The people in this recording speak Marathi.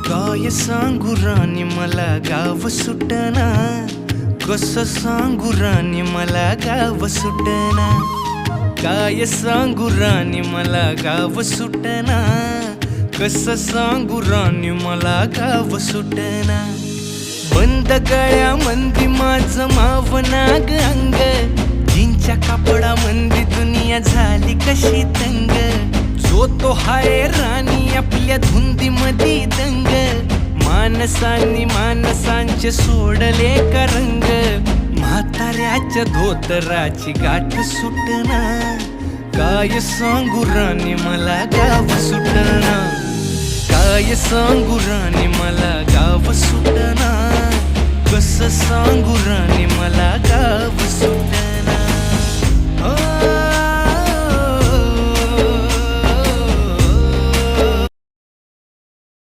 काय सांगू राणी मला गाव सुटना, कसं सांगू राणी मला गाव सुटना. काय सांगू राणी मला गाव सुटना, कसं सांगू राणी मला गाव सुटना. बंद गळ्यामंदी माझं मावनाग अंग, जीनच्या कापडामंदी दुनिया झाली कशी तंग. जो तो हाय राणी आपल्या धुंदीमधी दंग, माणसांनी माणसांचे सोडले का रंग. म्हाताऱ्याच्या धोतराची गाठ सुटना, काय सांगू राणी मला गाव सुटना. काय सांगू राणी मला गाव सुटना, कसं सांगू राणी मला गाव सुटना.